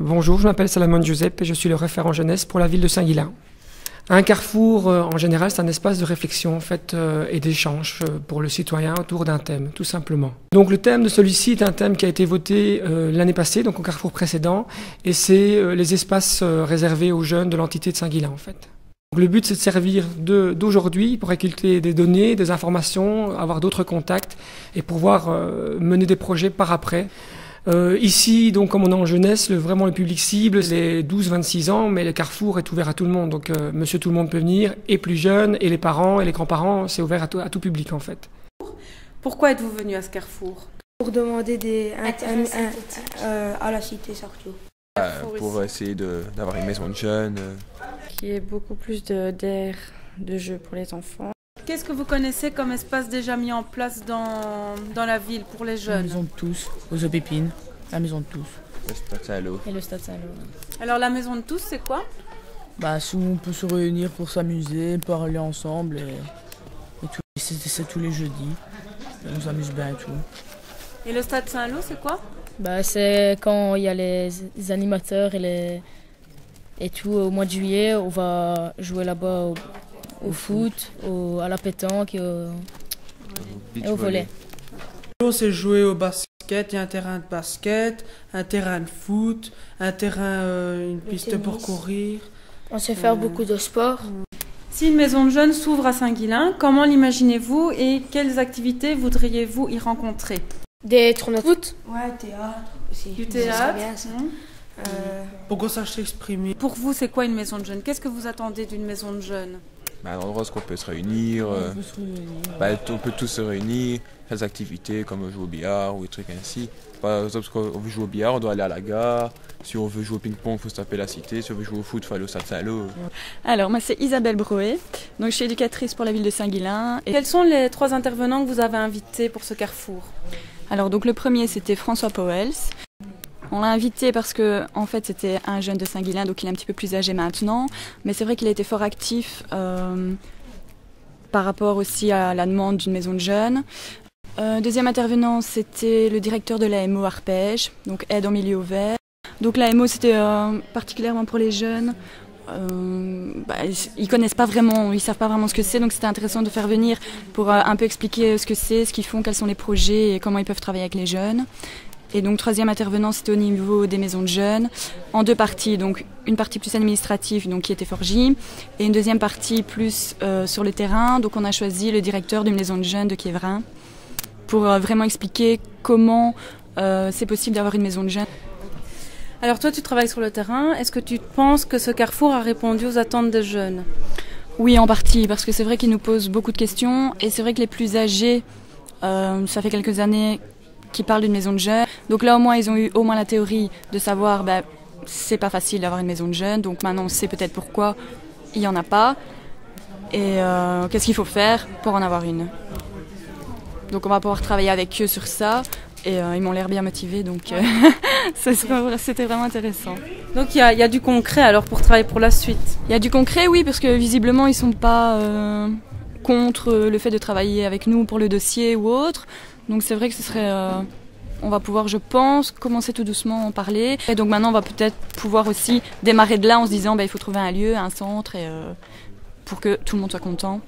Bonjour, je m'appelle Salomon Giuseppe et je suis le référent jeunesse pour la ville de Saint-Guilain. Un carrefour, en général, c'est un espace de réflexion en fait, et d'échange pour le citoyen autour d'un thème, tout simplement. Donc le thème de celui-ci est un thème qui a été voté l'année passée, donc au carrefour précédent, et c'est les espaces réservés aux jeunes de l'entité de Saint-Guilain en fait. Donc, le but, c'est de servir d'aujourd'hui pour récolter des données, des informations, avoir d'autres contacts et pouvoir mener des projets par après. Ici, donc, comme on est en jeunesse, vraiment le public cible, c'est 12-26 ans, mais le carrefour est ouvert à tout le monde. Donc, monsieur tout le monde peut venir, et plus jeunes, et les parents, et les grands-parents, c'est ouvert à tout public, en fait. Pourquoi êtes-vous venu à ce carrefour? Pour demander à la cité surtout. Pour essayer d'avoir une maison de jeunes. Qui est beaucoup plus d'air de jeu pour les enfants. Qu'est-ce que vous connaissez comme espace déjà mis en place dans la ville pour les jeunes? La maison de tous, aux Aubépines, la maison de tous. Le Stade Saint-Lô. Et le Stade Saint-Lô. Alors la maison de tous, c'est quoi? Où on peut se réunir pour s'amuser, parler ensemble et tout. C'est tous les jeudis, on s'amuse bien et tout. Et le Stade Saint-Lô, c'est quoi? C'est quand il y a les animateurs et tout, au mois de juillet, on va jouer là-bas au foot, à la pétanque et au volley. C'est jouer au basket, il y a un terrain de basket, un terrain de foot, une piste pour courir. On sait faire beaucoup de sport. Si une maison de jeunes s'ouvre à Saint-Guilain, comment l'imaginez-vous et quelles activités voudriez-vous y rencontrer? Des tournois de foot. Ouais, théâtre aussi. Du théâtre. Pour qu'on sache s'exprimer. Pour vous, c'est quoi une maison de jeunes? Qu'est-ce que vous attendez d'une maison de jeunes? Un endroit où on peut se réunir. On peut tous se réunir, faire des activités comme jouer au billard ou des trucs ainsi. Par exemple, quand on veut jouer au billard, on doit aller à la gare. Si on veut jouer au ping-pong, il faut se taper la cité. Si on veut jouer au foot, il faut aller au Stade Saint-Lô. Alors, moi, c'est Isabelle Broé. Donc, je suis éducatrice pour la ville de Saint-Guilain. Quels sont les 3 intervenants que vous avez invités pour ce carrefour? Alors, donc, le premier, c'était François Powels. On l'a invité parce que, en fait, c'était un jeune de Saint-Guilain, donc il est un petit peu plus âgé maintenant. Mais c'est vrai qu'il a été fort actif par rapport aussi à la demande d'une maison de jeunes. Deuxième intervenant, c'était le directeur de l'AMO Arpège, donc aide en milieu ouvert. Donc l'AMO, c'était particulièrement pour les jeunes. Ils connaissent pas vraiment, ils savent pas vraiment ce que c'est, donc c'était intéressant de faire venir pour un peu expliquer ce que c'est, ce qu'ils font, quels sont les projets et comment ils peuvent travailler avec les jeunes. Et donc troisième intervenant, c'était au niveau des maisons de jeunes, en 2 parties, donc une partie plus administrative, donc qui était Forgy, et une deuxième partie plus sur le terrain. Donc on a choisi le directeur d'une maison de jeunes de Quiévrain pour vraiment expliquer comment c'est possible d'avoir une maison de jeunes. Alors toi, tu travailles sur le terrain. Est-ce que tu penses que ce carrefour a répondu aux attentes des jeunes? Oui, en partie, parce que c'est vrai qu'ils nous posent beaucoup de questions, et c'est vrai que les plus âgés, ça fait quelques années qui parlent d'une maison de jeunes. Donc là, au moins, ils ont eu au moins la théorie de savoir, c'est pas facile d'avoir une maison de jeunes. Donc maintenant, on sait peut-être pourquoi il y en a pas. Et qu'est-ce qu'il faut faire pour en avoir une. Donc on va pouvoir travailler avec eux sur ça. Et ils m'ont l'air bien motivés, donc c'était vraiment intéressant. Donc il y a du concret alors pour travailler pour la suite? Il y a du concret, oui, parce que visiblement, ils sont pas contre le fait de travailler avec nous pour le dossier ou autre. Donc c'est vrai que ce serait, on va pouvoir, je pense, commencer tout doucement à en parler. Et donc maintenant, on va peut-être pouvoir aussi démarrer de là en se disant, il faut trouver un lieu, un centre, pour que tout le monde soit content.